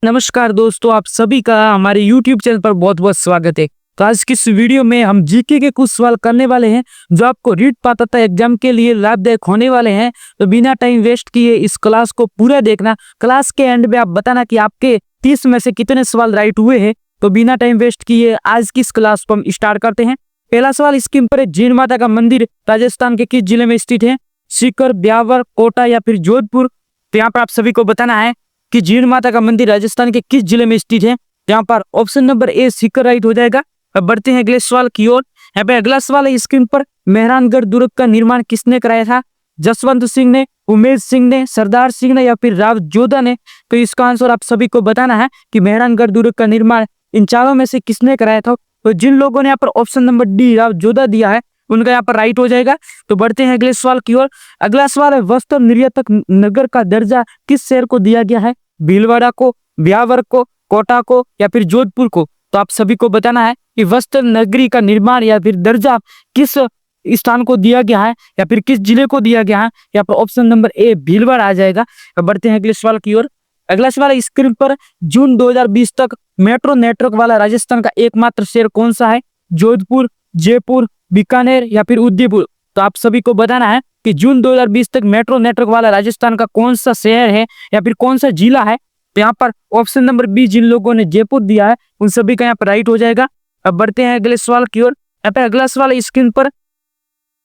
नमस्कार दोस्तों, आप सभी का हमारे YouTube चैनल पर बहुत बहुत स्वागत है। तो आज की इस वीडियो में हम जीके के कुछ सवाल करने वाले हैं जो आपको रीट पात्रता एग्जाम के लिए लाभदायक होने वाले हैं। तो बिना टाइम वेस्ट किए इस क्लास को पूरा देखना। क्लास के एंड में आप बताना कि आपके 30 में से कितने सवाल राइट हुए हैं। तो बिना टाइम वेस्ट किए आज की इस क्लास को हम स्टार्ट करते हैं। पहला सवाल स्क्रीन पर है, जीण माता का मंदिर राजस्थान के किस जिले में स्थित है? सीकर, ब्यावर, कोटा या फिर जोधपुर? तो यहाँ पर आप सभी को बताना है कि जीण माता का मंदिर राजस्थान के किस जिले में स्थित है। यहाँ पर option number A Sikar right हो जाएगा। अब बढ़ते हैं अगले सवाल की ओर। यहाँ पे अगला सवाल है स्क्रीन पर, मेहरानगढ़ दुर्ग का निर्माण किसने कराया था? जसवंत सिंह ने, उमेश सिंह ने, सरदार सिंह ने या फिर राव जोधा ने? तो इसका आंसर आप सभी को बताना है कि मेहरानगढ़ दुर्ग का निर्माण इन चारों में से किसने कराया था। तो जिन लोगों ने यहाँ पर option number D Rao Jodha दिया है उनका यहाँ पर राइट हो जाएगा। तो बढ़ते हैं अगले सवाल की ओर। अगला सवाल है, वस्त्र निर्यातक नगर का दर्जा किस शहर को दिया गया है? भीलवाड़ा को, ब्यावर को, कोटा को या फिर जोधपुर को? तो आप सभी को बताना है कि वस्त्र नगरी का निर्माण या फिर दर्जा किस स्थान को दिया गया है या फिर किस जिले को दिया गया है। यहाँ पर ऑप्शन नंबर ए भीलवाड़ा आ जाएगा। बढ़ते हैं अगले सवाल की ओर। अगला सवाल स्क्रीन पर, जून 2020 तक मेट्रो नेटवर्क वाला राजस्थान का एकमात्र शहर कौन सा है? जोधपुर, जयपुर, बीकानेर या फिर उदयपुर? तो आप सभी को बताना है कि जून 2020 तक मेट्रो नेटवर्क वाला राजस्थान का कौन सा शहर है या फिर कौन सा जिला है। तो यहाँ पर ऑप्शन नंबर बी जिन लोगों ने जयपुर दिया है उन सभी का यहाँ पर राइट हो जाएगा। अब बढ़ते हैं अगले सवाल की ओर। यहाँ पे अगला सवाल स्क्रीन पर,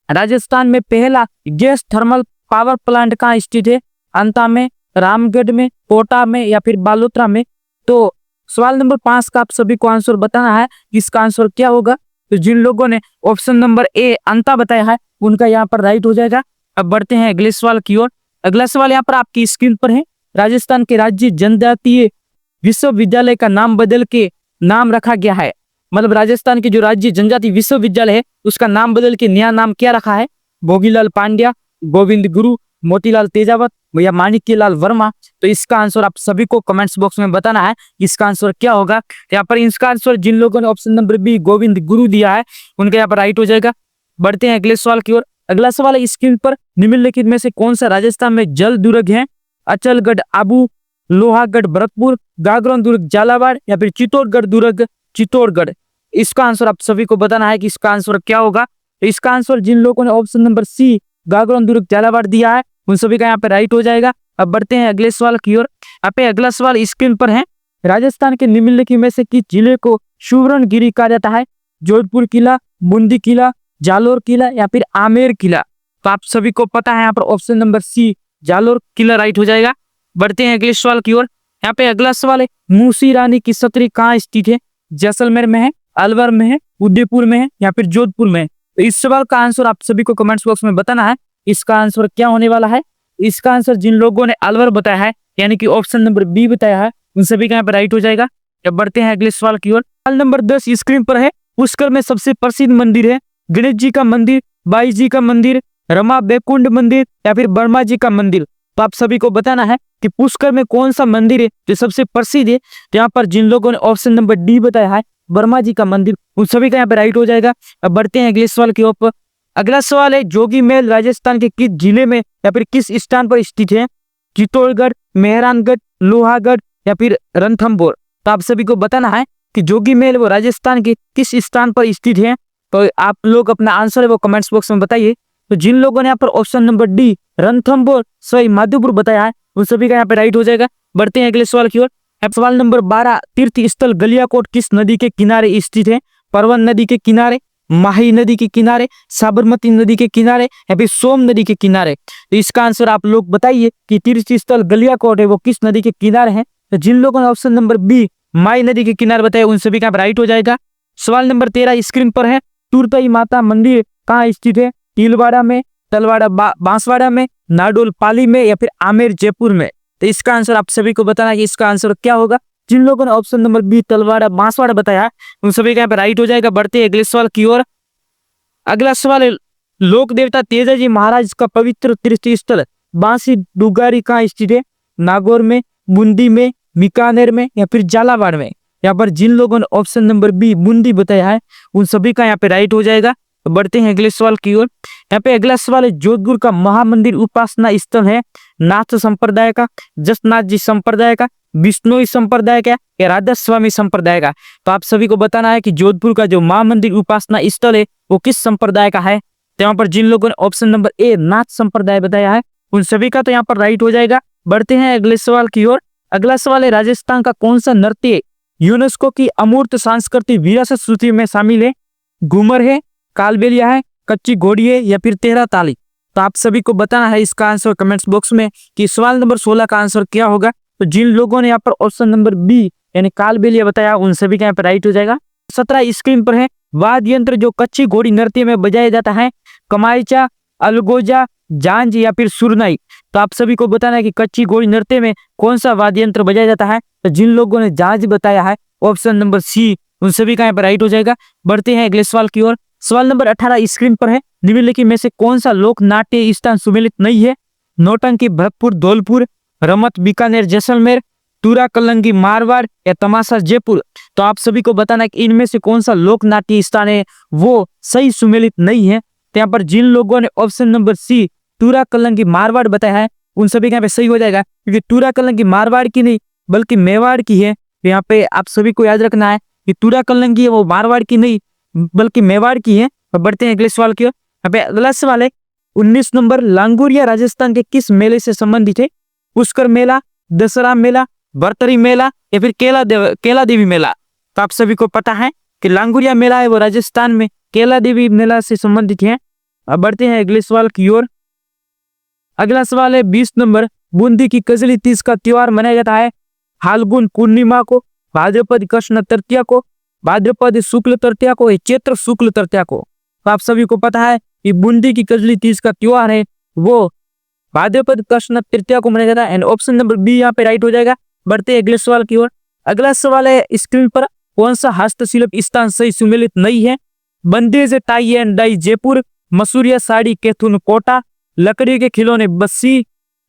राजस्थान में पहला गैस थर्मल पावर प्लांट कहाँ स्थित है? अंता में, रामगढ़ में, कोटा में या फिर बालोतरा में? तो सवाल नंबर 5 का आप सभी को आंसर बताना है। इसका आंसर क्या होगा? तो जिन लोगों ने ऑप्शन नंबर ए अंता बताया है उनका यहाँ पर राइट हो जाएगा। अब बढ़ते हैं अगले सवाल की ओर। अगला सवाल यहाँ पर आपकी स्क्रीन पर है, राजस्थान के राज्य जनजातीय विश्वविद्यालय का नाम बदल के नाम रखा गया है। मतलब राजस्थान के जो राज्य जनजातीय विश्वविद्यालय है उसका नाम बदल के नया नाम क्या रखा है? भोगीलाल पांड्या, गोविंद गुरु, मोतीलाल तेजावत या माणिक्यलाल वर्मा? तो इसका आंसर आप सभी को कमेंट्स बॉक्स में बताना है इसका आंसर क्या होगा। यहाँ पर इसका आंसर जिन लोगों ने option number B Govind Guru दिया है उनका यहाँ पर राइट हो जाएगा। बढ़ते हैं अगले सवाल की ओर। अगला सवाल है स्क्रीन पर, निम्नलिखित में से कौन सा राजस्थान में जल दुर्ग है? अचलगढ़ आबू, लोहागढ़ भरतपुर, गागरोन दुर्ग झालावाड़ या फिर चित्तौड़गढ़ दुर्ग चित्तौड़गढ़? इसका आंसर आप सभी को बताना है कि इसका आंसर क्या होगा। इसका आंसर जिन लोगों ने ऑप्शन नंबर सी गागरोन दुर्ग झालावाड़ दिया है उन सभी का यहाँ पे राइट हो जाएगा। अब बढ़ते हैं अगले सवाल की ओर। यहाँ पे अगला सवाल स्क्रीन पर है, राजस्थान के निम्नलिखित में से किस जिले को सुवर्णगिरी कहा जाता है? जोधपुर किला, बूंदी किला, जालोर किला या फिर आमेर किला? तो आप सभी को पता है यहाँ पर ऑप्शन नंबर सी जालोर किला राइट हो जाएगा। बढ़ते हैं अगले सवाल की ओर। यहाँ पे अगला सवाल है, मूसी रानी की छतरी कहाँ स्थित है? जैसलमेर में है, अलवर में है, उदयपुर में है या फिर जोधपुर में? तो इस सवाल का आंसर आप सभी को कमेंट्स बॉक्स में बताना है इसका आंसर क्या होने वाला है। इसका आंसर जिन लोगों ने अलवर बताया है यानी कि ऑप्शन नंबर बी बताया है उन सभी का यहाँ पर राइट हो जाएगा। अब बढ़ते हैं अगले सवाल की ओर। सवाल नंबर 10 स्क्रीन पर है, पुष्कर में सबसे प्रसिद्ध मंदिर है? गणेश जी का मंदिर, बाई जी का मंदिर, रमा बैकुंठ मंदिर या फिर वर्मा जी का मंदिर? तो आप सभी को बताना है कि पुष्कर में कौन सा मंदिर है जो सबसे प्रसिद्ध है। तो यहाँ पर जिन लोगों ने ऑप्शन नंबर डी बताया है वर्मा जी का मंदिर उन सभी का यहाँ पर राइट हो जाएगा। अब बढ़ते हैं अगले सवाल के ऊपर। अगला सवाल है, जोगी महल राजस्थान के किस जिले में या फिर किस स्थान पर स्थित है? चित्तौड़गढ़, मेहरानगढ़, लोहागढ़ या फिर रणथंभौर? तो आप सभी को बताना है कि जोगी महल वो राजस्थान के किस स्थान पर स्थित है। तो आप लोग अपना आंसर है वो कमेंट्स बॉक्स में बताइए। तो जिन लोगों ने यहाँ पर option number D Ranthambore Sawai Madhopur बताया है उन सभी का यहाँ पे राइट हो जाएगा। बढ़ते हैं अगले सवाल की ओर। सवाल नंबर 12, तीर्थ स्थल गलियाकोट किस नदी के किनारे स्थित है? परवन नदी के किनारे, माही नदी के किनारे, साबरमती नदी के किनारे या फिर सोम नदी के किनारे? तो इसका आंसर आप लोग बताइए कि तीर्थ स्थल गलियाकोट है वो किस नदी के किनारे है। तो जिन लोगों ने ऑप्शन नंबर बी माई नदी के किनारे बताया उन सभी का राइट हो जाएगा। सवाल नंबर 13 स्क्रीन पर है, तुरतई माता मंदिर कहाँ स्थित है? तिलवाड़ा में, तलवाड़ा बांसवाड़ा में, नाडोल पाली में या फिर आमेर जयपुर में? तो इसका आंसर आप सभी को बताना है कि इसका आंसर क्या होगा। जिन लोगों ने option number B Talwara Banswara बताया उन सभी का यहाँ पे राइट हो जाएगा। बढ़ते हैं अगले सवाल की ओर। अगला सवाल है, लोक देवता तेजाजी महाराज का पवित्र तीर्थ स्थल बांसी डुगारी कहाँ स्थित है? नागौर में, बूंदी में, बीकानेर में या फिर झालावाड़ में? यहाँ पर जिन लोगों ने ऑप्शन नंबर बी बूंदी बताया है उन सभी का यहाँ पे राइट हो जाएगा। बढ़ते हैं अगले सवाल की ओर। यहाँ पे अगला सवाल है, जोधपुर का महामंदिर उपासना स्थल है नाथ संप्रदाय का, जसनाथ जी संप्रदाय का, बिश्नोई संप्रदाय का या राधा स्वामी संप्रदाय का। तो आप सभी को बताना है कि जोधपुर का जो मां मंदिर उपासना स्थल है वो किस संप्रदाय का है। तो यहाँ पर जिन लोगों ने ऑप्शन नंबर ए नाथ संप्रदाय बताया है उन सभी का तो यहाँ पर राइट हो जाएगा। बढ़ते हैं अगले सवाल की ओर। अगला सवाल है, राजस्थान का कौन सा नृत्य यूनेस्को की अमूर्त सांस्कृतिक विरासत सूची में शामिल है? घूमर है, कालबेलिया है, कच्ची घोड़ी है या फिर तेरह ताली। तो आप सभी को बताना है इसका आंसर कमेंट्स बॉक्स में कि सवाल नंबर 16 का आंसर क्या होगा। तो जिन लोगों ने यहाँ पर ऑप्शन नंबर बी यानी कालबेलिया बताया उन सभी का यहाँ पर राइट हो जाएगा। 17 स्क्रीन पर है, वाद्य यंत्र जो कच्ची घोड़ी नृत्य में बजाया जाता है, कमाईचा, अलगोजा, झांझ या फिर सुरनाई। तो आप सभी को बताना है कि कच्ची घोड़ी नृत्य में कौन सा वाद्य यंत्र बजाया जाता है। तो जिन लोगों ने झांझ बताया है ऑप्शन नंबर सी उन सभी का यहाँ पर राइट हो जाएगा। बढ़ते हैं अगले सवाल की ओर। सवाल नंबर 18 स्क्रीन पर है, निम्नलिखित में से कौन सा लोक नाट्य स्थान सुमेलित नहीं है? नौटंकी भरतपुर धौलपुर, रमत बीकानेर जैसलमेर, तुरा कलंगी मारवाड़ या तमाशा जयपुर। तो आप सभी को बताना है कि इनमें से कौन सा लोक नाट्य स्थान है वो सही सुमेलित नहीं है। तो यहाँ पर जिन लोगों ने ऑप्शन नंबर सी तुरा कलंगी मारवाड़ बताया है उन सभी का यहाँ पे सही हो जाएगा, क्योंकि तुरा कलंगी मारवाड़ की नहीं बल्कि मेवाड़ की है। तो यहाँ पे आप सभी को याद रखना है कि तुरा कलंगी है वो मारवाड़ की नहीं बल्कि मेवाड़ की है। और बढ़ते हैं अगले सवाल की ओर। यहाँ पे अगला सवाल है, 19 नंबर, लांगुरिया राजस्थान के किस मेले से संबंधित है? पुष्कर मेला, दशहरा मेला, बरतरी मेला या फिर केला देवी मेला। तो आप सभी को पता है कि लांगुरिया मेला है वो राजस्थान में केला देवी मेला से संबंधित है। अब बढ़ते हैं अगले सवाल की ओर। अगला सवाल है 20 नंबर, बूंदी की कजली तीज का त्योहार मनाया जाता है फाल्गुन पूर्णिमा को, भाद्रपद कृष्ण तृतीया को, भाद्रपद शुक्ल तृतीया को या चैत्र शुक्ल तृतीया को। तो आप सभी को पता है कि बूंदी की कजली तीज का त्योहार है वो भाद्रपद कृष्ण तृतीया को मनाया जाता है एंड ऑप्शन नंबर बी यहाँ पे राइट हो जाएगा। बढ़ते हैं अगले सवाल की ओर। अगला सवाल है, स्क्रीन पर कौन सा हस्तशिल्प स्थान सही सुमेलित नहीं है? Bandhej tie and dye Jaipur, Masuria sari Kaithoon Kota, लकड़ी के खिलौने बस्सी,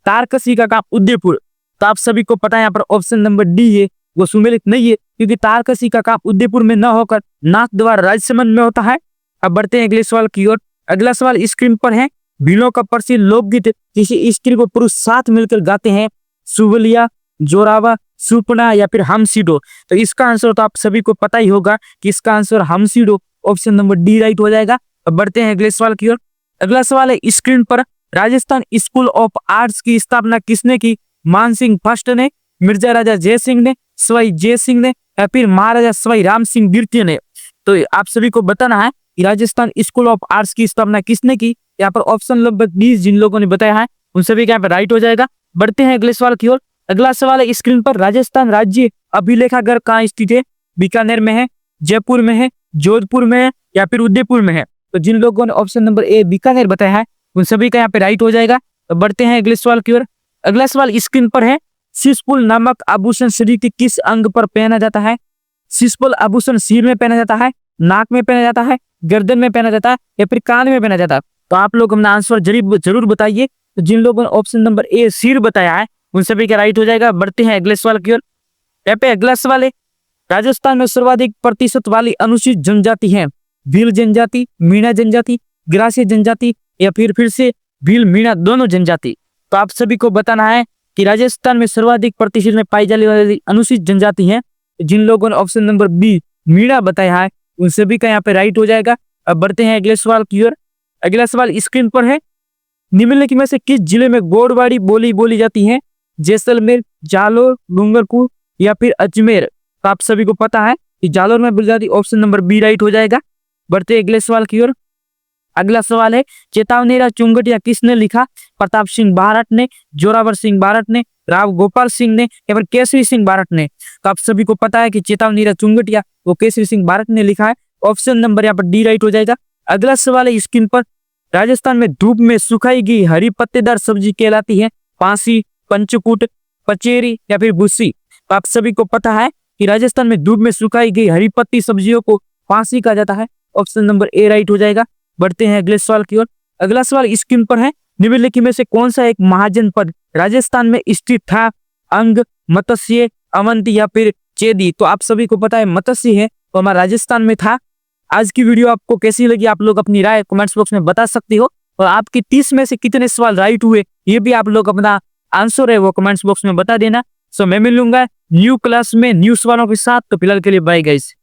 तारकसी का काम उदयपुर। तो आप सभी को पता है यहाँ पर ऑप्शन नंबर डी है वो सुमेलित नहीं है, क्योंकि तारकसी का काम उदयपुर में न होकर नाथ द्वारा राजसमंद में होता है। अब बढ़ते हैं अगले सवाल की ओर। अगला सवाल स्क्रीन पर है, भीलों का प्रसिद्ध लोकगीत किसी स्त्री को पुरुष साथ मिलकर गाते हैं, सुवलिया, जोरावा, सुपना या फिर हमसीडो। तो इसका आंसर तो आप सभी को पता ही होगा कि इसका आंसर हमसीडो ऑप्शन नंबर डी राइट हो जाएगा। अब बढ़ते हैं अगले सवाल की ओर। अगला सवाल है स्क्रीन पर, राजस्थान स्कूल ऑफ आर्ट्स की स्थापना किसने की? मानसिंह फर्स्ट ने, मिर्जा राजा जय सिंह ने, सवाई जय सिंह ने या फिर महाराजा सवाई राम सिंह द्वितीय ने। तो आप सभी को बताना है कि राजस्थान स्कूल ऑफ आर्ट्स की स्थापना किसने की। यहाँ पर ऑप्शन नंबर 20 जिन लोगों ने बताया है उन सभी का यहाँ पर राइट हो जाएगा। बढ़ते हैं अगले सवाल की ओर। अगला सवाल है स्क्रीन पर, राजस्थान राज्य अभिलेखागार कहाँ स्थित है? बीकानेर में है, जयपुर में है, जोधपुर में है या फिर उदयपुर में है। तो जिन लोगों ने ऑप्शन नंबर ए बीकानेर बताया है उन सभी का यहाँ पे राइट हो जाएगा। तो बढ़ते हैं अगले सवाल की ओर। अगला सवाल स्क्रीन पर है, शिशपुल नामक आभूषण शरीर के किस अंग पर पहना जाता है? शिशपुल आभूषण सिर में पहना जाता है, नाक में पहना जाता है, गर्दन में पहना जाता है या फिर कान में पहना जाता है। तो आप लोग अपना आंसर जरूर बताइए। तो जिन लोगों ने ऑप्शन नंबर ए सिर बताया है उन सभी का राइट हो जाएगा। बढ़ते हैं अगले सवाल की ओर। यहाँ पे अगला सवाल है, राजस्थान में सर्वाधिक प्रतिशत वाली अनुसूचित जनजाति है? भील जनजाति, मीणा जनजाति, ग्रासीय जनजाति या फिर से भील मीणा दोनों जनजाति। तो आप सभी को बताना है कि राजस्थान में सर्वाधिक प्रतिशत में पाई जाने वाली अनुसूचित जनजाति है। जिन लोगों ने ऑप्शन नंबर बी मीणा बताया है उन सभी का यहाँ पे राइट हो जाएगा। अब बढ़ते हैं अगले सवाल की ओर। अगला सवाल स्क्रीन पर है, निम्नलिखित में से किस जिले में गोड़वाड़ी बोली जाती है? जैसलमेर, जालोर, डूंगरपुर या फिर अजमेर। तो आप सभी को पता है कि जालोर में बोली जाती, ऑप्शन नंबर बी राइट हो जाएगा। बढ़ते अगले सवाल की ओर। अगला सवाल है, चेतावनीरा चुंगटिया किसने लिखा? प्रताप सिंह बारट ने, जोरावर सिंह बारट ने, राव गोपाल सिंह ने या फिर केसरी सिंह बारट ने। तो आप सभी को पता है कि चेतावनीरा चुंगटिया वो केसरी सिंह बारट ने लिखा है। ऑप्शन नंबर यहाँ पर डी राइट हो जाएगा। अगला सवाल है स्क्रीन पर, राजस्थान में धूप में सुखाई गई हरी पत्तेदार सब्जी कहलाती है? पांसी, पंचकूट, पचेरी या फिर भूसी। तो आप सभी को पता है कि राजस्थान में धूप में सुखाई गई हरी पत्ती सब्जियों को पांसी कहा जाता है। ऑप्शन नंबर ए राइट हो जाएगा। बढ़ते हैं अगले सवाल की ओर। अगला सवाल स्क्रीन पर है, निम्नलिखित में से कौन सा एक महाजनपद राजस्थान में स्थित था? अंग, मत्स्य, अवंती या फिर चेदी। तो आप सभी को पता है मत्स्य है तो हमारा राजस्थान में था। आज की वीडियो आपको कैसी लगी आप लोग अपनी राय कमेंट्स बॉक्स में बता सकते हो, और आपके 30 में से कितने सवाल राइट हुए ये भी आप लोग अपना आंसर है वो कमेंट्स बॉक्स में बता देना। सो मैं मिलूंगा न्यू क्लास में न्यू सवालों के साथ। तो फिलहाल के लिए बाय गाइस।